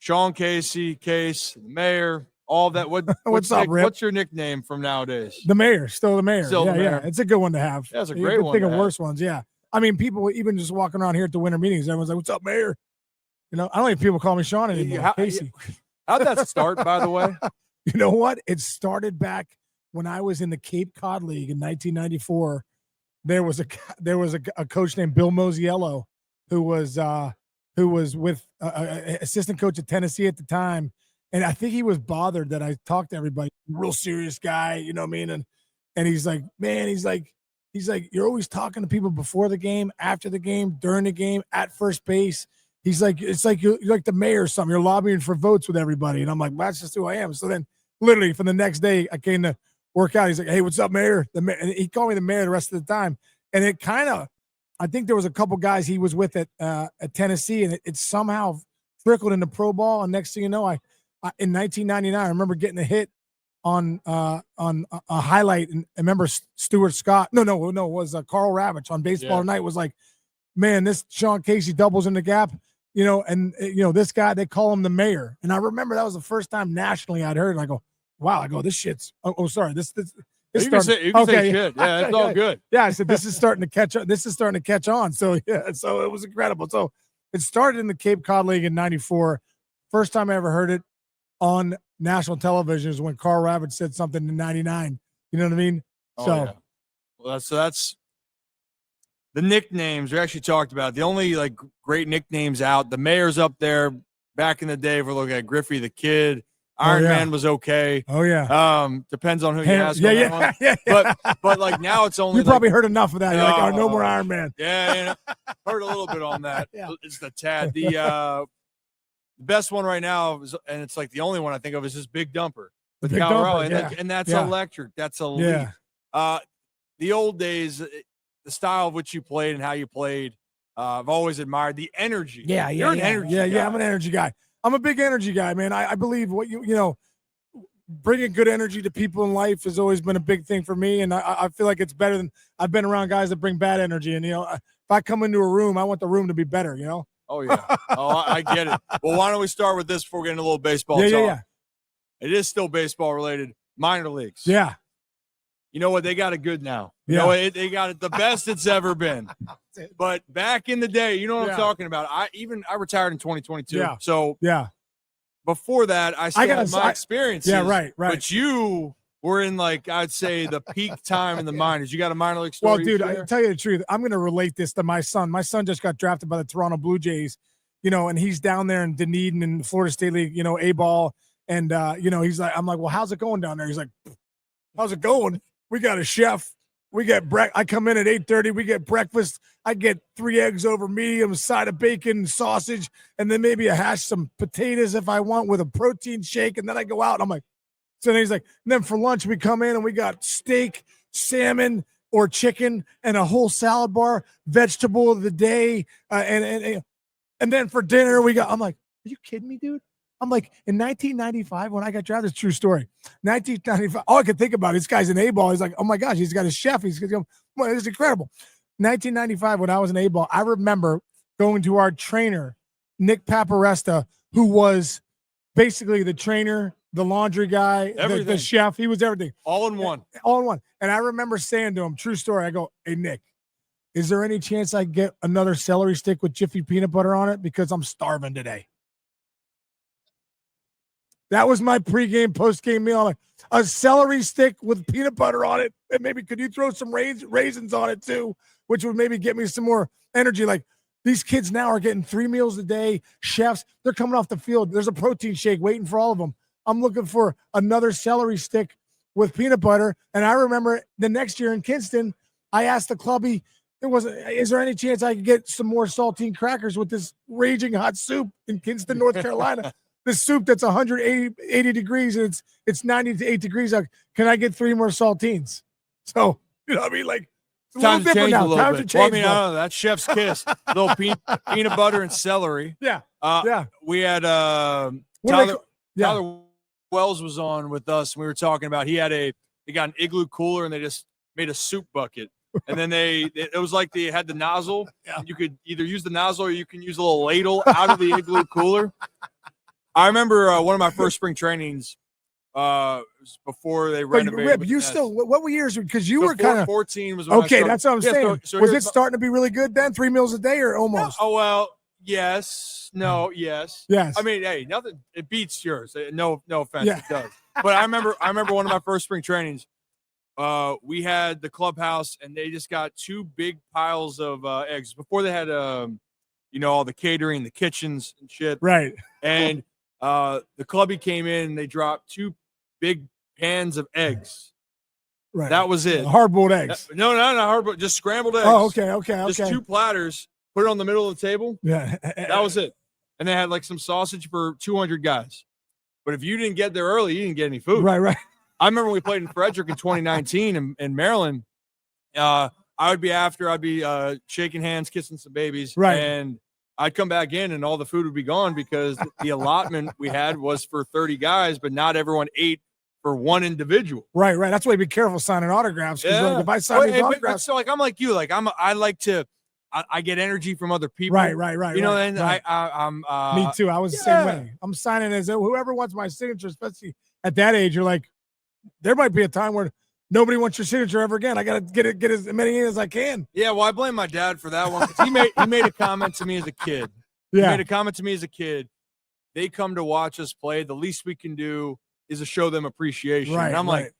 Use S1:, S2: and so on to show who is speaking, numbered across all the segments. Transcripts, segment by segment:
S1: Sean Casey, Case, the mayor, all of that.
S2: What's up, Rip?
S1: What's your nickname from nowadays?
S2: The mayor, still the mayor.
S1: Still
S2: yeah,
S1: the mayor.
S2: yeah. It's a good one to have.
S1: Yeah, it's a
S2: you
S1: great
S2: could
S1: one.
S2: Think of
S1: have.
S2: worse ones. Yeah. I mean, people even just walking around here at the winter meetings, everyone's like, "What's up, mayor?" I don't even people call me Sean anymore. Casey.
S1: How'd that start, by the way?
S2: You know what? It started back when I was in the Cape Cod League in 1994. There was a coach named Bill Mosiello who was with assistant coach at Tennessee at the time, and I think he was bothered that I talked to everybody. Real serious guy, you know what I mean? And he's like, man, he's like, you're always talking to people before the game, after the game, during the game, at first base. He's like, it's like you're like the mayor or something. You're lobbying for votes with everybody, and I'm like, well, that's just who I am. So then, literally, for the next day, I came to work out. He's like, hey, what's up, mayor? And he called me the mayor the rest of the time. And it kind of, I think there was a couple guys he was with at Tennessee, and it somehow trickled into pro ball. And next thing you know, I in 1999, I remember getting a hit on a highlight, and I remember Stuart Scott. No, it was Carl Ravitch on Baseball Tonight was like, man, this Sean Casey doubles in the gap, and this guy, they call him the mayor. And I remember that was the first time nationally I'd heard it. I go, wow, this shit's, sorry, this
S1: you can say shit. Yeah, it's all good.
S2: Yeah, I said, this is starting to catch on. This is starting to catch on. So, yeah, so it was incredible. So it started in the Cape Cod League in 94. First time I ever heard it on national television is when Carl Ravitch said something in 99. You know what I mean?
S1: Yeah. Well, that's the nicknames we actually talked about. The only great nicknames out. The mayor's up there. Back in the day, if we're looking at Griffey the Kid, Iron Man was okay.
S2: Oh yeah.
S1: Depends on who you ask.
S2: Yeah.
S1: But now it's only.
S2: You probably heard enough of that. You're like, no more Iron Man.
S1: Yeah, heard a little bit on that. Yeah. It's the Tad. The best one right now, and it's like the only one I think of, is this Big Dumper with Colorado, and that's electric. That's elite. Yeah. The old days, the style of which you played and how you played, I've always admired the energy. You're an energy guy.
S2: Yeah, I'm an energy guy. I'm a big energy guy, man. I believe what bringing good energy to people in life has always been a big thing for me. And I feel like it's better than I've been around guys that bring bad energy. And, if I come into a room, I want the room to be better,
S1: Oh, yeah. I get it. Well, why don't we start with this before we get into a little baseball talk?
S2: Yeah.
S1: It is still baseball related. Minor leagues.
S2: Yeah.
S1: You know what? They got it good now. They got it the best it's ever been. But back in the day, you know what I'm talking about. I retired in 2022.
S2: Yeah.
S1: So before that, I still had my experiences.
S2: Yeah, right.
S1: But you were in I'd say the peak time in the minors. You got a minor league story?
S2: Well, dude, I tell you the truth. I'm going to relate this to my son. My son just got drafted by the Toronto Blue Jays, and he's down there in Dunedin in the Florida State League, A-ball. And, he's like, I'm like, well, how's it going down there? He's like, how's it going? We got a chef. We get I come in at 8:30. We get breakfast. I get 3 eggs over medium, side of bacon, sausage, and then maybe some potatoes if I want with a protein shake. And then I go out. And I'm like, so then he's like, and then for lunch we come in and we got steak, salmon or chicken, and a whole salad bar, vegetable of the day, and then for dinner we got. I'm like, are you kidding me, dude? I'm like, in 1995, when I got drafted, true story. 1995, all I could think about, this guy's an A-ball. He's like, oh my gosh, he's got a chef. He's going to go, this is incredible. 1995, when I was an A-ball, I remember going to our trainer, Nick Paparesta, who was basically the trainer, the laundry guy, the chef. He was everything.
S1: All in one.
S2: All in one. And I remember saying to him, true story, I go, hey, Nick, is there any chance I get another celery stick with Jiffy peanut butter on it? Because I'm starving today. That was my pregame, postgame meal. Like, a celery stick with peanut butter on it. And maybe could you throw some raisins on it too, which would maybe get me some more energy. Like, these kids now are getting 3 meals a day. Chefs, they're coming off the field. There's a protein shake waiting for all of them. I'm looking for another celery stick with peanut butter. And I remember the next year in Kinston, I asked the clubby, is there any chance I could get some more saltine crackers with this raging hot soup in Kinston, North Carolina? This soup that's 180 degrees and it's 98 degrees. Can I get 3 more saltines? So, you know what I mean? Like, it's a little different now. Times have changed.
S1: Well, I mean, I don't know. That's chef's kiss. A little peanut butter and celery.
S2: Yeah.
S1: We had Tyler Wells was on with us, and we were talking about they got an igloo cooler, and they just made a soup bucket. And then it was like they had the nozzle. Yeah. You could either use the nozzle or you can use a little ladle out of the igloo cooler. I remember one of my first spring trainings before they renovated.
S2: But you still, what were years? Because you were kind of
S1: 14 was when
S2: okay. That's what I'm saying.
S1: So
S2: was it starting to be really good then? 3 meals a day or almost?
S1: No, oh well, yes, no, yes,
S2: yes.
S1: I mean, hey, nothing. It beats yours. No offense, it does. But I remember one of my first spring trainings. We had the clubhouse, and they just got 2 big piles of eggs before they had all the catering, the kitchens and shit.
S2: Right.
S1: And the clubby came in and they dropped 2 big pans of eggs.
S2: Right.
S1: That was it.
S2: Hard-boiled eggs.
S1: No, hard-boiled. Just scrambled eggs.
S2: Oh, okay.
S1: Just 2 platters. Put it on the middle of the table.
S2: Yeah.
S1: That was it. And they had like some sausage for 200 guys. But if you didn't get there early, you didn't get any food.
S2: Right.
S1: I remember when we played in Frederick in 2019 in Maryland. I'd be shaking hands, kissing some babies.
S2: Right.
S1: And I'd come back in and all the food would be gone because the allotment we had was for 30 guys, but not everyone ate for one individual. Right.
S2: That's why you be careful signing autographs. Yeah. Like, if I sign these autographs.
S1: So I'm like you, I get energy from other people.
S2: Right.
S1: And I'm
S2: me too. I was the same way. I'm signing as whoever wants my signature, especially at that age. You're like, there might be a time where nobody wants your signature ever again. I got to get as many in as I can.
S1: Yeah, well, I blame my dad for that one. He made a comment to me as a kid.
S2: Yeah.
S1: He made a comment to me as a kid. They come to watch us play. The least we can do is to show them appreciation.
S2: Right,
S1: and I'm like,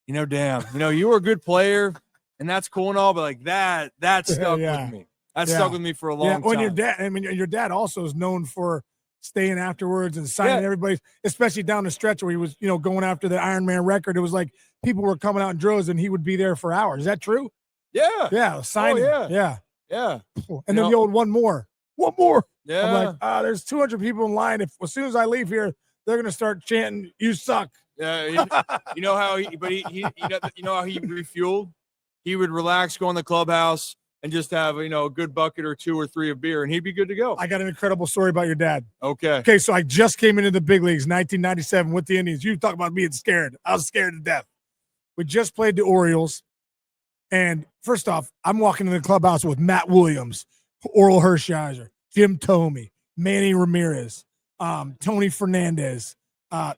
S1: damn, you were a good player, and that's cool and all, but like that stuck with me. That stuck with me for a long time.
S2: Your dad also is known for staying afterwards and signing everybody, especially down the stretch where he was, going after the Iron Man record. It was like people were coming out in droves and he would be there for hours. Is that true?
S1: Yeah.
S2: Yeah. Signing.
S1: Oh,
S2: yeah. And then the old one more.
S1: Yeah.
S2: I'm like, there's 200 people in line. As soon as I leave here, they're going to start chanting, "You suck."
S1: Yeah. You know how he refueled? He would relax, go in the clubhouse, and just have, a good bucket or 2 or 3 of beer, and he'd be good to go.
S2: I got an incredible story about your dad.
S1: Okay,
S2: so I just came into the big leagues, 1997, with the Indians. You talk about being scared. I was scared to death. We just played the Orioles, and first off, I'm walking in the clubhouse with Matt Williams, Oral Hershiser, Jim Thome, Manny Ramirez, Tony Fernandez,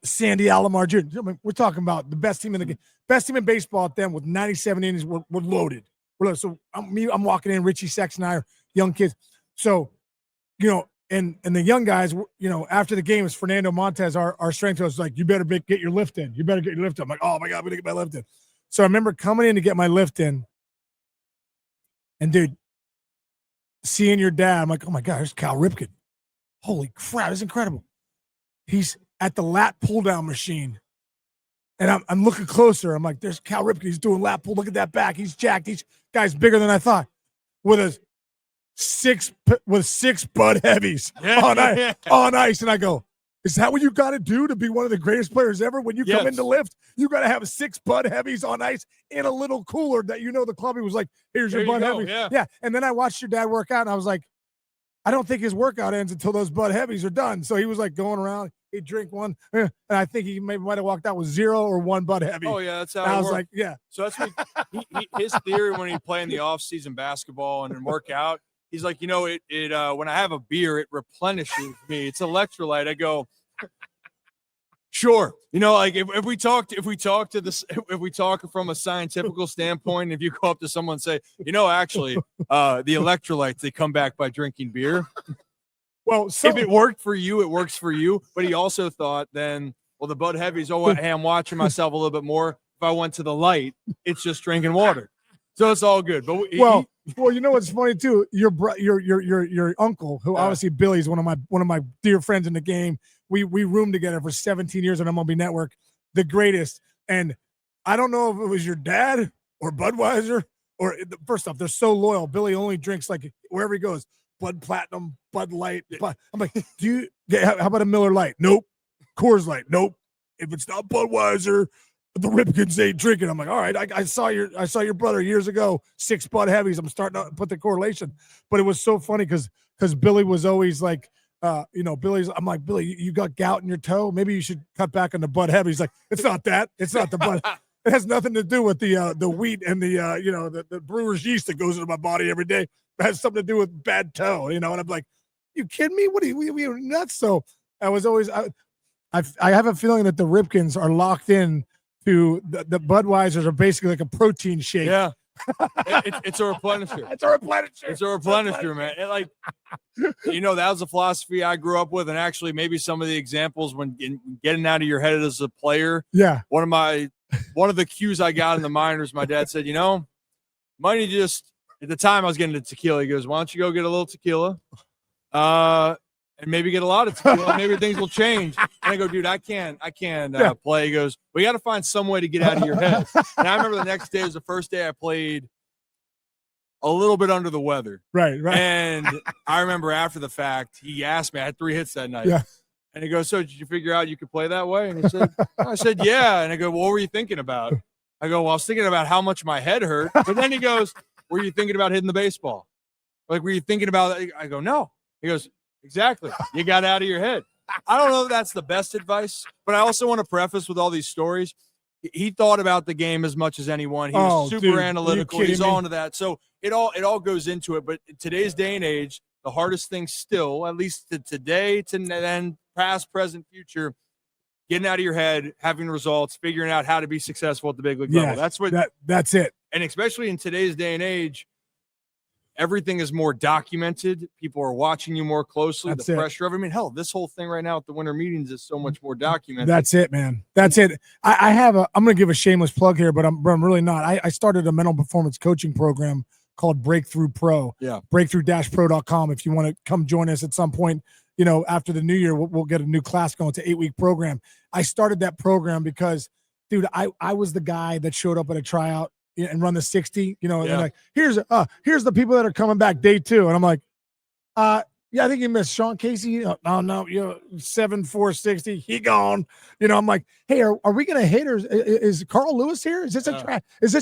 S2: Sandy Alomar Jr. We're talking about the best team in the game, best team in baseball at them with 97 innings. We're loaded. So I'm walking in, Richie Sexton and I are young kids. So, and the young guys, after the game, is Fernando Montez, our strength coach, was like, you better get your lift in. You better get your lift in. I'm like, oh my God, I'm going to get my lift in. So I remember coming in to get my lift in. And dude, seeing your dad, I'm like, oh my God, there's Cal Ripken. Holy crap, it's incredible. He's at the lat pull down machine. And I'm looking closer. I'm like, there's Cal Ripken. He's doing lat pull. Look at that back. He's jacked. He's guy's bigger than I thought. With 6 Bud Heavies on ice. And I go, is that what you got to do to be one of the greatest players ever? When you come in to lift, you got to have 6 Bud Heavies on ice in a little cooler that the clubby was like, here's your Bud Heavy. Yeah. And then I watched your dad work out, and I was like, I don't think his workout ends until those Bud Heavies are done. So he was like going around. He'd drink one, and I think he might have walked out with 0 or 1 Bud Heavy.
S1: Oh yeah, that's how.
S2: I was like, yeah.
S1: So that's what his theory when he'd play in the off-season basketball and then work out. He's like, when I have a beer, it replenishes me. It's electrolyte. I go, sure. Like if we talk from a scientific standpoint, if you go up to someone and say, actually, the electrolytes, they come back by drinking beer.
S2: Well,
S1: if it worked for you, it works for you. But he also thought then, the Bud Heavies, hey, I'm watching myself a little bit more. If I went to the light, it's just drinking water. So it's all good. But
S2: what's funny too? Your uncle, who obviously Billy's one of my dear friends in the game. We roomed together for 17 years on MLB Network, the greatest. And I don't know if it was your dad or Budweiser or first off, they're so loyal. Billy only drinks like wherever he goes. Bud Platinum, Bud Light. Bud. I'm like, how about a Miller Light? Nope. Coors Light? Nope. If it's not Budweiser, the Ripkens ain't drinking. I'm like, all right, I saw your brother years ago, 6 Bud Heavies. I'm starting to put the correlation. But it was so funny because Billy was always like, I'm like, Billy, you got gout in your toe. Maybe you should cut back on the Bud Heavy. He's like, it's not that. It's not the Bud. It has nothing to do with the wheat and the brewer's yeast that goes into my body every day. It has something to do with bad toe, And I'm like, you kidding me? What are you nuts? So I was always I have a feeling that the Ripkens are locked in to the Budweisers are basically like a protein shake.
S1: Yeah. It's a replenisher.
S2: It's a replenisher.
S1: It's a replenisher, man. That was a philosophy I grew up with, and actually maybe some of the examples when getting out of your head as a player.
S2: Yeah.
S1: One of the cues I got in the minors, my dad said, might need to just, at the time I was getting into tequila. He goes, why don't you go get a little tequila? And maybe get a lot of tequila. Maybe things will change. And I go, dude, I can't play. He goes, we got to find some way to get out of your head. And I remember the next day was the first day I played a little bit under the weather.
S2: Right.
S1: And I remember after the fact, he asked me, I had 3 hits that night.
S2: Yeah.
S1: And he goes, so did you figure out you could play that way? And he said, I said, yeah. And I go, well, what were you thinking about? I go, well, I was thinking about how much my head hurt. But then he goes, were you thinking about hitting the baseball? Like, were you thinking about it? I go, no. He goes, exactly. You got out of your head. I don't know if that's the best advice, but I also want to preface with all these stories. He thought about the game as much as anyone. He was super analytical. He's on to that. So it all goes into it. But in today's day and age, the hardest thing still, at least to today, to then past, present, future, getting out of your head, having results, figuring out how to be successful at the big league level.
S2: That's it.
S1: And especially in today's day and age, everything is more documented. People are watching you more closely. The pressure of it. I mean, hell, this whole thing right now at the winter meetings is so much more documented.
S2: That's it, man. That's it. I'm going to give a shameless plug here, but I'm really not. I started a mental performance coaching program called Breakthrough Pro.
S1: Yeah.
S2: Breakthrough-pro.com. If you want to come join us at some point, after the new year, we'll get a new class going. It's an 8-week program. I started that program because, dude, I was the guy that showed up at a tryout and run the 60, and like, here's the people that are coming back day 2. And I'm like, I think you missed Sean Casey. Oh, no, 7-4-60. He gone. I'm like, hey, are we going to hit, or is Carl Lewis here? Is this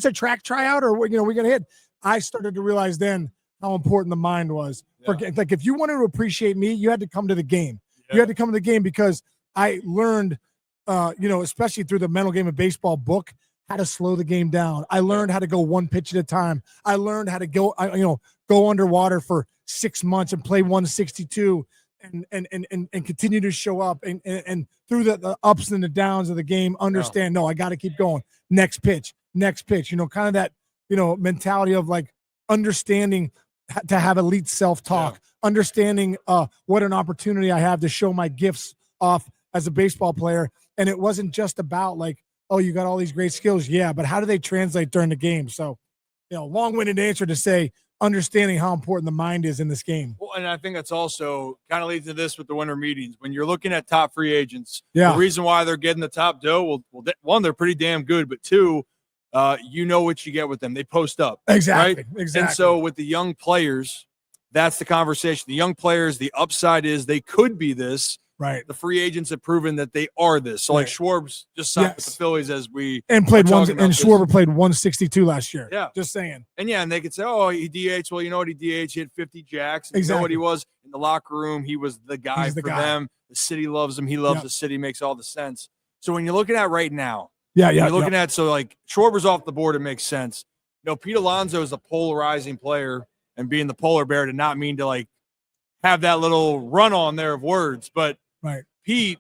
S2: a track tryout, or we going to hit? I started to realize then how important the mind was. Yeah. Like, if you wanted to appreciate me, you had to come to the game. Yeah. You had to come to the game because I learned, especially through the Mental Game of Baseball book, how to slow the game down. I learned how to go one pitch at a time. I learned how to go underwater for 6 months and play 162 and continue to show up and through the ups and the downs of the game, understand, no, I got to keep going. Next pitch, kind of that, mentality of like understanding to have elite self-talk, understanding what an opportunity I have to show my gifts off as a baseball player. And it wasn't just about like, oh, you got all these great skills. Yeah, but how do they translate during the game? So, long-winded answer to say understanding how important the mind is in this game.
S1: Well, and I think that's also kind of leads to this with the winter meetings. When you're looking at top free agents, the reason why they're getting the top dough, well, one, they're pretty damn good, but two, what you get with them. They post up.
S2: Exactly.
S1: Right?
S2: Exactly.
S1: And so with the young players, that's the conversation. The young players, the upside is they could be this.
S2: Right.
S1: The free agents have proven that they are this. So like Schwarb's just signed with the Phillies
S2: Schwarber played 162 last year.
S1: Yeah.
S2: Just saying.
S1: And they could say, oh, he DH. Well, you know what? He DH, he hit 50 jacks. And
S2: exactly.
S1: You know what he was in the locker room? He was the guy for them. The city loves him. He loves the city. Makes all the sense. So when you're looking at right now, you're looking at, so like Schwarber's off the board, it makes sense. Pete Alonso is a polarizing player, and being the polar bear did not mean to like have that little run on there of words, but
S2: right.
S1: Pete,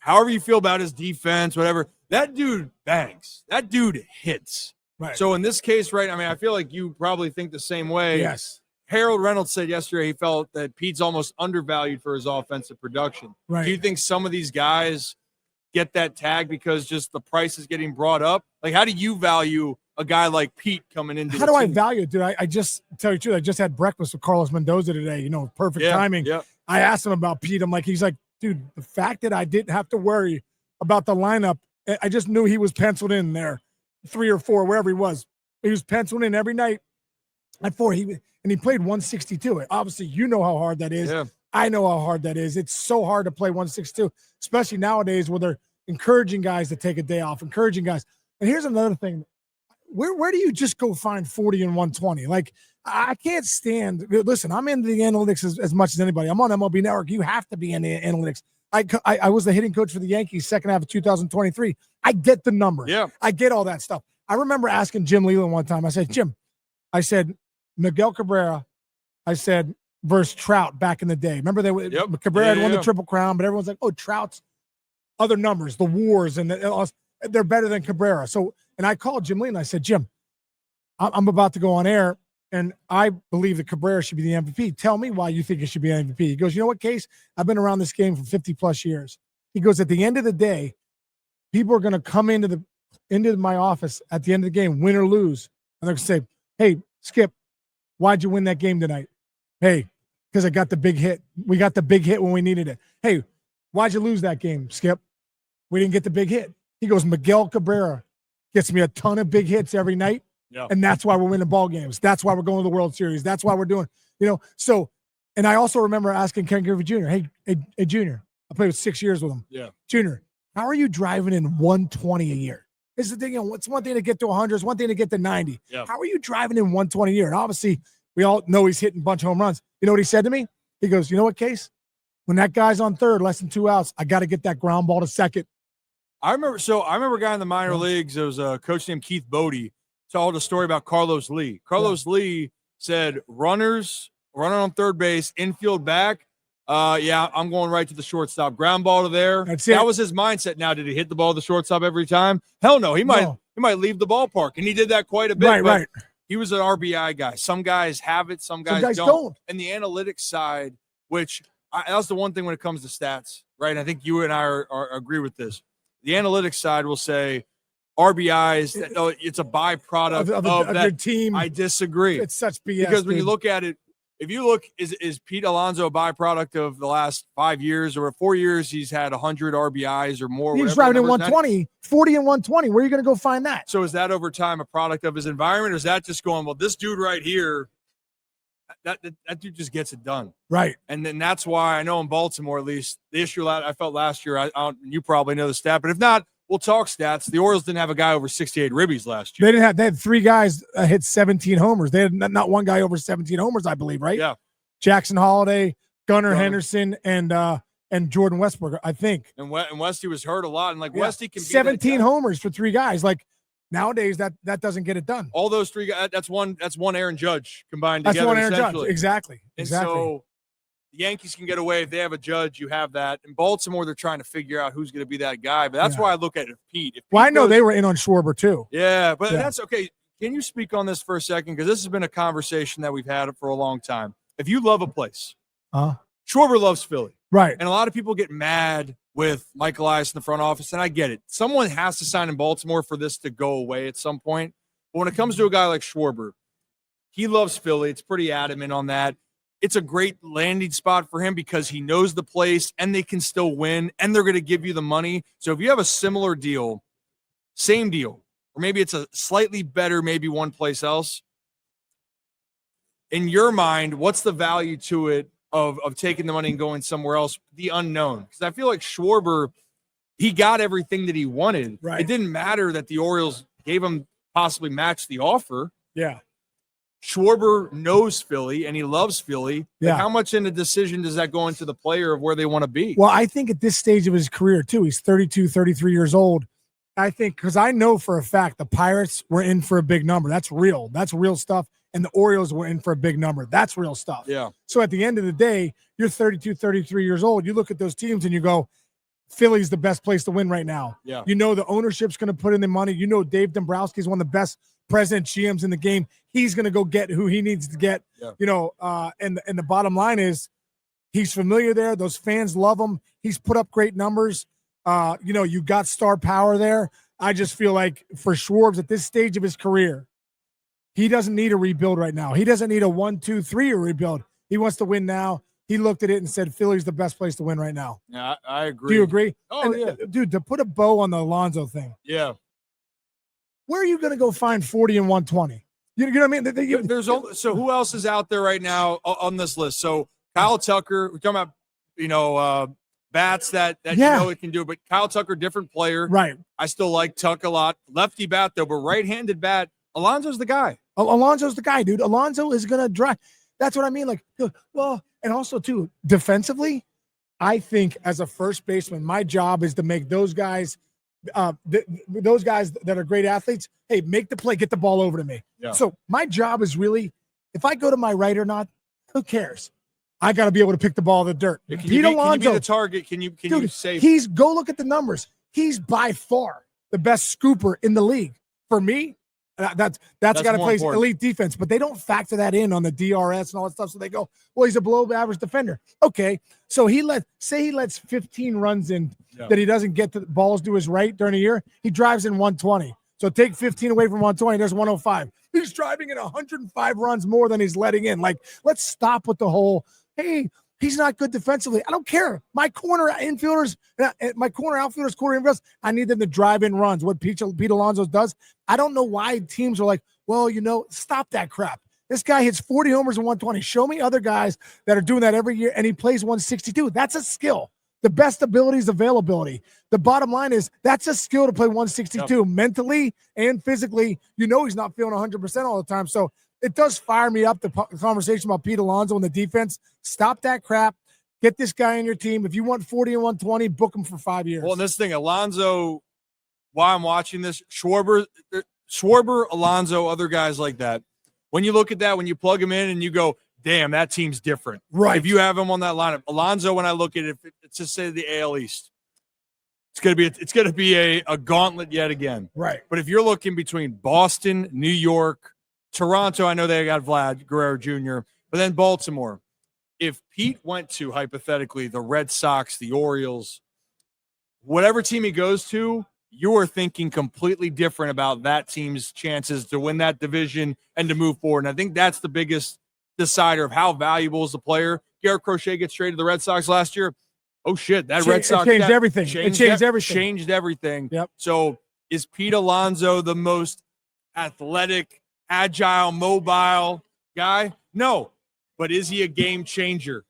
S1: however you feel about his defense, whatever, that dude bangs. That dude hits.
S2: Right.
S1: So in this case, right, I mean, I feel like you probably think the same way.
S2: Yes.
S1: Harold Reynolds said yesterday he felt that Pete's almost undervalued for his offensive production.
S2: Right.
S1: Do you think some of these guys get that tag because just the price is getting brought up? Like, how do you value a guy like Pete coming into
S2: How do I value it, dude? I just tell you the truth, I just had breakfast with Carlos Mendoza today, perfect timing.
S1: Yeah.
S2: I asked him about Pete. He's like, dude, the fact that I didn't have to worry about the lineup, I just knew he was penciled in there 3 or 4, wherever he was. He was penciled in every night at 4. He played 162. Obviously, you know how hard that is.
S1: Yeah.
S2: I know how hard that is. It's so hard to play 162, especially nowadays where they're encouraging guys to take a day off, encouraging guys. And here's another thing. Where do you just go find 40 and 120? Like, I can't stand. Listen, I'm into the analytics as much as anybody. I'm on MLB Network. You have to be in the analytics. I was the hitting coach for the Yankees second half of 2023. I get the numbers.
S1: Yeah.
S2: I get all that stuff. I remember asking Jim Leland one time. I said, Jim, Miguel Cabrera, versus Trout back in the day. Remember Cabrera had won the Triple Crown, but everyone's like, oh, Trout's other numbers, the WARs, and they're better than Cabrera. So, and I called Jim Lee and I said, Jim, I'm about to go on air, and I believe that Cabrera should be the MVP. Tell me why you think it should be an MVP. He goes, you know what, Case? I've been around this game for 50-plus years. He goes, at the end of the day, people are going to come into my office at the end of the game, win or lose, and they're going to say, hey, Skip, why'd you win that game tonight? Hey, because I got the big hit. We got the big hit when we needed it. Hey, why'd you lose that game, Skip? We didn't get the big hit. He goes, Miguel Cabrera gets me a ton of big hits every night. Yeah. And that's why we're winning ball games. That's why we're going to the World Series. That's why we're doing, so, and I also remember asking Ken Griffey Jr., hey, Junior, I played with 6 years with him. Yeah. Junior, how are you driving in 120 a year? This is the thing, it's one thing to get to 100, it's one thing to get to 90. Yeah. How are you driving in 120 a year? And obviously, we all know he's hitting a bunch of home runs. You know what he said to me? He goes, you know what, Case? When that guy's on third, less than 2 outs, I got to get that ground ball to second.
S1: I remember a guy in the minor leagues. There was a coach named Keith Bodie. Told a story about Carlos Lee. Carlos Lee said, running on third base, infield back. I'm going right to the shortstop. Ground ball to there. That was his mindset. Now, did he hit the ball to the shortstop every time? Hell no. He might leave the ballpark, and he did that quite a bit. Right. He was an RBI guy. Some guys have it, some guys don't. And the analytics side, that's the one thing when it comes to stats, right? I think you and I are agree with this. The analytics side will say RBIs, it's a byproduct of that
S2: your team.
S1: I disagree.
S2: It's such BS.
S1: Because when you look at it, if you look, is Pete Alonso a byproduct of the last 5 years or 4 years? He's had 100 RBIs or more.
S2: He's driving in 120, 40 and 120. Where are you going to go find that?
S1: So is that over time a product of his environment, or is that just going, well, this dude right here, that dude just gets it done.
S2: Right.
S1: And then that's why I know in Baltimore, at least, the issue I felt last year, you probably know the stat, but if not, we'll talk stats. The Orioles didn't have a guy over 68 ribbies last year.
S2: They had 3 guys hit 17 homers. They had not one guy over 17 homers, I believe, right?
S1: Yeah.
S2: Jackson Holiday, Gunnar Henderson, and Jordan Westbrook, I think.
S1: And Westy was hurt a lot. And Westy can be
S2: 17 homers for 3 guys. Nowadays that doesn't get it done.
S1: All those 3 guys, that's one Aaron Judge combined together.
S2: That's one Aaron Judge. Exactly.
S1: And so the Yankees can get away. If they have a Judge, you have that. In Baltimore, they're trying to figure out who's going to be that guy. But that's why I look at it, Pete.
S2: I know they were in on Schwarber too.
S1: Yeah, but that's okay. Can you speak on this for a second? Because this has been a conversation that we've had for a long time. If you love a place, Schwarber loves Philly.
S2: Right.
S1: And a lot of people get mad with Mike Elias in the front office, and I get it. Someone has to sign in Baltimore for this to go away at some point. But when it comes to a guy like Schwarber, he loves Philly. It's pretty adamant on that. It's a great landing spot for him because he knows the place and they can still win and they're going to give you the money. So if you have a similar deal, same deal, or maybe it's a slightly better, maybe one place else, in your mind, what's the value to it of taking the money and going somewhere else, the unknown? Because I feel like Schwarber, he got everything that he wanted.
S2: Right.
S1: It didn't matter that the Orioles gave him possibly matched the offer.
S2: Yeah.
S1: Schwarber knows Philly and he loves Philly. Yeah. How much in a decision does that go into the player of where they want to be?
S2: Well, I think at this stage of his career too, he's 32, 33 years old. I think because I know for a fact the Pirates were in for a big number. That's real. That's real stuff. And the Orioles were in for a big number. That's real stuff.
S1: Yeah.
S2: So at the end of the day, you're 32, 33 years old. You look at those teams and you go, Philly's the best place to win right now. Yeah. You know the ownership's going to put in the money. You know Dave Dombrowski is one of the best president GMs in the game. He's going to go get who he needs to get. Yeah. And the bottom line is he's familiar there. Those fans love him. He's put up great numbers. You got star power there. I just feel like for Schwarber at this stage of his career, he doesn't need a rebuild right now. He doesn't need a 1, 2, 3 year rebuild. He wants to win now. He looked at it and said, Philly's the best place to win right now.
S1: Yeah, I agree.
S2: Do you agree?
S1: Oh, yeah.
S2: Dude, to put a bow on the Alonso thing.
S1: Yeah.
S2: Where are you going to go find 40 and 120? You know what I mean?
S1: So who else is out there right now on this list? So Kyle Tucker, we're talking about, bats that you know it can do, but Kyle Tucker, different player.
S2: Right.
S1: I still like Tuck a lot. Lefty bat, though, but right-handed bat, Alonso's the guy.
S2: Alonso's the guy, dude. Alonso is going to drive. That's what I mean. And also, too, defensively, I think as a first baseman, my job is to make those guys those guys that are great athletes, hey, make the play, get the ball over to me. Yeah. So my job is really, if I go to my right or not, who cares? I got to be able to pick the ball in the dirt.
S1: Pete Alonso, can you be the target? Can you say
S2: go look at the numbers. He's by far the best scooper in the league. For me, that's a guy that plays elite defense, but they don't factor that in on the DRS and all that stuff. So they go, well, he's a below average defender. Okay, so he lets 15 runs in that he doesn't get the balls to his right during a year. He drives in 120. So take 15 away from 120, there's 105. He's driving in 105 runs more than he's letting in. Like, let's stop with the whole, hey, he's not good defensively. I don't care. My corner outfielders, quarter infielders, I need them to drive in runs. What Pete Alonso does, I don't know why teams are like, well, stop that crap. This guy hits 40 homers and 120. Show me other guys that are doing that every year, and he plays 162. That's a skill. The best ability is availability. The bottom line is that's a skill to play 162 mentally and physically. He's not feeling 100% all the time. So it does fire me up, the conversation about Pete Alonso and the defense. Stop that crap. Get this guy on your team. If you want 40 and 120, book him for 5 years.
S1: Well, and this thing, Alonso, while I'm watching this, Schwarber, Alonso, other guys like that, when you look at that, when you plug him in and you go, damn, that team's different.
S2: Right.
S1: If you have him on that lineup, Alonso, when I look at it, it's just say the AL East. It's gonna be a gauntlet yet again.
S2: Right.
S1: But if you're looking between Boston, New York, Toronto, I know they got Vlad Guerrero Jr., but then Baltimore. If Pete went to, hypothetically, the Red Sox, the Orioles, whatever team he goes to, you are thinking completely different about that team's chances to win that division and to move forward. And I think that's the biggest decider of how valuable is the player. Garrett Crochet gets traded to the Red Sox last year. Oh, shit, that Red Sox
S2: changed everything.
S1: Changed everything.
S2: Yep.
S1: So is Pete Alonso the most athletic, agile, mobile guy? No. But is he a game changer?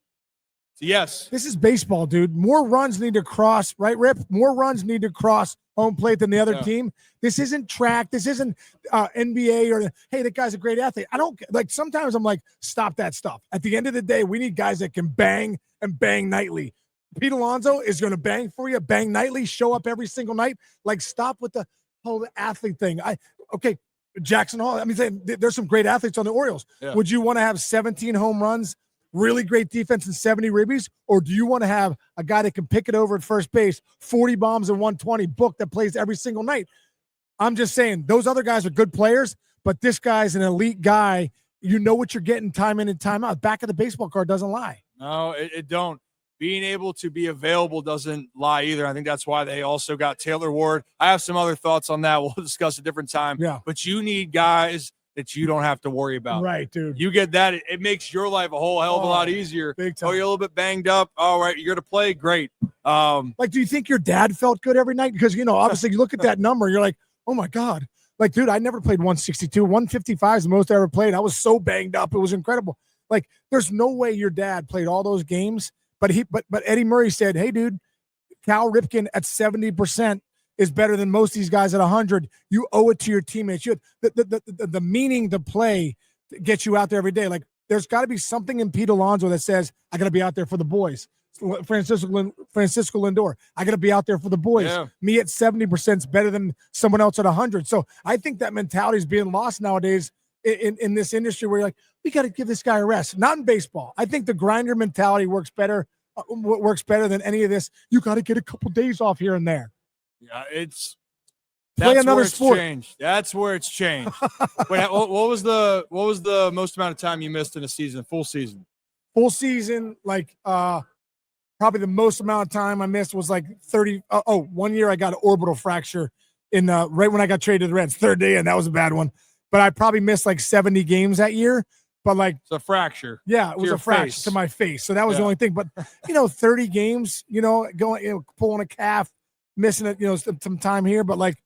S1: So yes.
S2: This is baseball, dude. More runs need to cross, right, Rip? More runs need to cross home plate than the other team. This isn't track. This isn't NBA or, hey, that guy's a great athlete. I don't, like, sometimes I'm like, stop that stuff. At the end of the day, we need guys that can bang and bang nightly. Pete Alonso is going to bang for you, bang nightly, show up every single night. Like, stop with the whole athlete thing. Jackson Hall. I mean, there's some great athletes on the Orioles. Yeah. Would you want to have 17 home runs, really great defense, and 70 ribbies? Or do you want to have a guy that can pick it over at first base, 40 bombs and 120 book that plays every single night? I'm just saying those other guys are good players, but this guy's an elite guy. You know what you're getting time in and time out. Back of the baseball card doesn't lie.
S1: No, it don't. Being able to be available doesn't lie either. I think that's why they also got Taylor Ward. I have some other thoughts on that. We'll discuss a different time.
S2: Yeah.
S1: But you need guys that you don't have to worry about.
S2: Right, dude.
S1: You get that. It makes your life a whole hell of a lot easier.
S2: Big time.
S1: Oh, you're a little bit banged up. All right, you're going to play. Great.
S2: Like, do you think your dad felt good every night? Because, obviously you look at that number, you're like, oh, my God. Like, dude, I never played 162. 155 is the most I ever played. I was so banged up. It was incredible. Like, there's no way your dad played all those games. But Eddie Murray said, hey, dude, Cal Ripken at 70% is better than most of these guys at 100. You owe it to your teammates. The meaning to play gets you out there every day. Like, there's got to be something in Pete Alonso that says, I got to be out there for the boys. Francisco Lindor, I got to be out there for the boys. Yeah. Me at 70% is better than someone else at 100. So I think that mentality is being lost nowadays in this industry where you're like, we got to give this guy a rest. Not in baseball. I think the grinder mentality works better than any of this. You got to get a couple days off here and there.
S1: Yeah,
S2: play another sport.
S1: Changed. That's where it's changed. Wait, what was the most amount of time you missed in a season? Full season.
S2: Full season, like probably the most amount of time I missed was like 30. 1 year I got an orbital fracture in right when I got traded to the Reds. Third day, and that was a bad one. But I probably missed like 70 games that year. But like,
S1: it's a fracture.
S2: Yeah, it was a fracture to my face. So that was the only thing. But 30 games, going, pulling a calf, missing it, some time here. But like,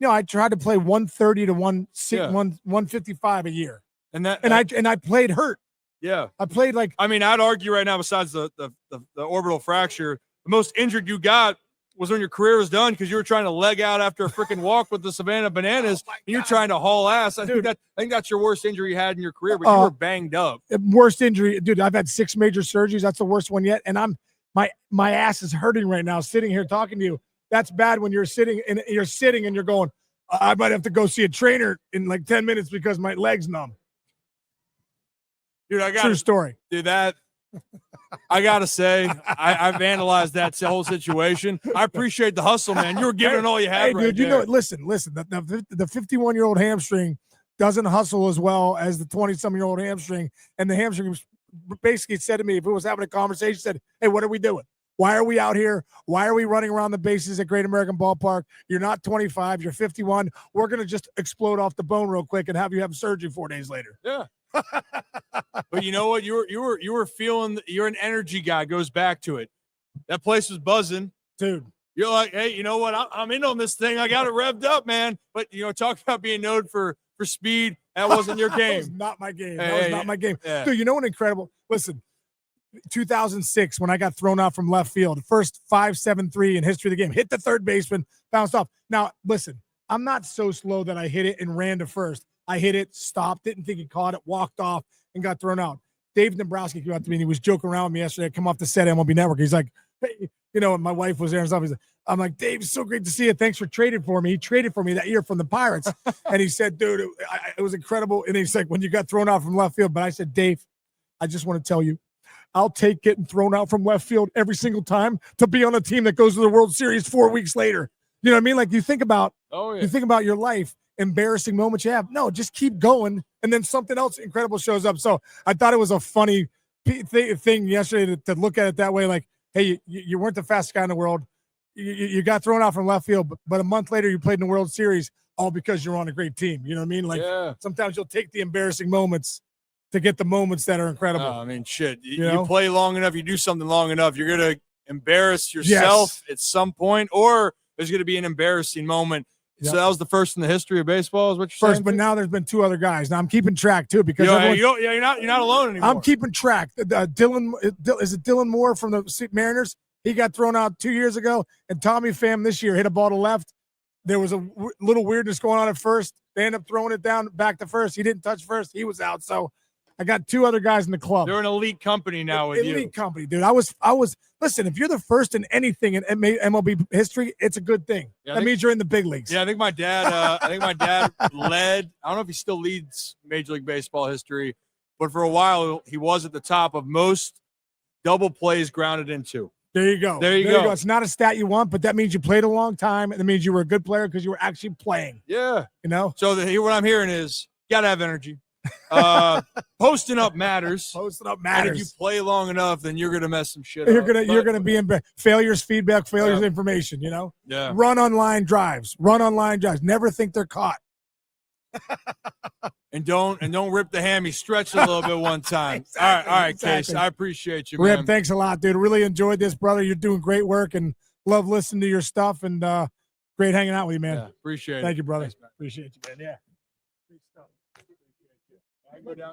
S2: I tried to play 130 to 155 a year, and I played hurt.
S1: Yeah,
S2: I played like.
S1: I mean, I'd argue right now, besides the orbital fracture, the most injured you got was when your career was done because you were trying to leg out after a freaking walk with the Savannah Bananas, and you're trying to haul ass. I think that's your worst injury you had in your career, but you were banged up.
S2: Worst injury, dude. I've had 6 major surgeries. That's the worst one yet, and my ass is hurting right now sitting here talking to you. That's bad when you're sitting and you're going, I might have to go see a trainer in like 10 minutes because my leg's numb.
S1: Dude, I got
S2: true story.
S1: Dude, that I got to say, I've analyzed that whole situation. I appreciate the hustle, man. You were giving all you had.
S2: Hey,
S1: right
S2: dude,
S1: there.
S2: you know, listen. The 51-year-old hamstring doesn't hustle as well as the 20-some-year-old hamstring. And the hamstring basically said to me, if it was having a conversation, said, hey, what are we doing? Why are we out here? Why are we running around the bases at Great American Ballpark? You're not 25. You're 51. We're going to just explode off the bone real quick and have you have surgery 4 days later.
S1: Yeah. But you know what? You were feeling. You're an energy guy. Goes back to it. That place was buzzing,
S2: dude.
S1: You're like, hey, you know what? I'm in on this thing. I got it revved up, man. But talk about being known for speed. That wasn't your game.
S2: That was not my game. That was not my game.
S1: Yeah.
S2: Dude, you know what incredible? Listen. 2006 when I got thrown out from left field, first 5-7-3 in history of the game, hit the third baseman, bounced off. Now, listen, I'm not so slow that I hit it and ran to first. I hit it, stopped, didn't think he caught it, walked off, and got thrown out. Dave Dombrowski came out to me and he was joking around with me yesterday. I come off the set of MLB Network. He's like, hey, my wife was there and stuff. I'm like, Dave, it's so great to see you. Thanks for trading for me. He traded for me that year from the Pirates. And he said, dude, it was incredible. And he's like, when you got thrown out from left field. But I said, Dave, I just want to tell you, I'll take getting thrown out from left field every single time to be on a team that goes to the World Series 4 weeks later. You know what I mean? Like you think about your life, embarrassing moments you have. No, just keep going, and then something else incredible shows up. So I thought it was a funny thing yesterday to look at it that way. Like, hey, you weren't the fastest guy in the world. You got thrown out from left field, but a month later you played in the World Series, all because you're on a great team. You know what I mean? Like sometimes you'll take the embarrassing moments to get the moments that are incredible.
S1: I mean, shit. You play long enough, you do something long enough, you're going to embarrass yourself at some point, or there's going to be an embarrassing moment. Yep. So that was the first in the history of baseball, is what you're saying?
S2: But now there's been 2 other guys. Now I'm keeping track too because
S1: you're not alone anymore.
S2: I'm keeping track. Is it Dylan Moore from the Mariners? He got thrown out 2 years ago, and Tommy Pham this year hit a ball to left. There was a little weirdness going on at first. They ended up throwing it down back to first. He didn't touch first. He was out. So I got 2 other guys in the club.
S1: They're an elite company now with you.
S2: Elite company, dude. I was. Listen, if you're the first in anything in MLB history, it's a good thing. Yeah, that means you're in the big leagues.
S1: Yeah, I think my dad. led. I don't know if he still leads Major League Baseball history, but for a while he was at the top of most double plays grounded into.
S2: There you go. There you go. It's not a stat you want, but that means you played a long time, and that means you were a good player because you were actually playing.
S1: Yeah.
S2: So
S1: what I'm hearing is you gotta have energy. Posting up matters. And if you play long enough, then you're gonna mess some shit up.
S2: You're gonna be in failures, feedback, failures, information.
S1: Yeah.
S2: Run on line drives. Never think they're caught.
S1: and don't rip the hammy. Stretch it a little bit one time. Exactly, all right, Case. I appreciate you, man.
S2: Rip, thanks a lot, dude. Really enjoyed this, brother. You're doing great work and love listening to your stuff and great hanging out with you, man.
S1: Yeah, appreciate it.
S2: Thank you, brother.
S1: Thanks,
S2: appreciate you, man. Yeah.
S1: I go down.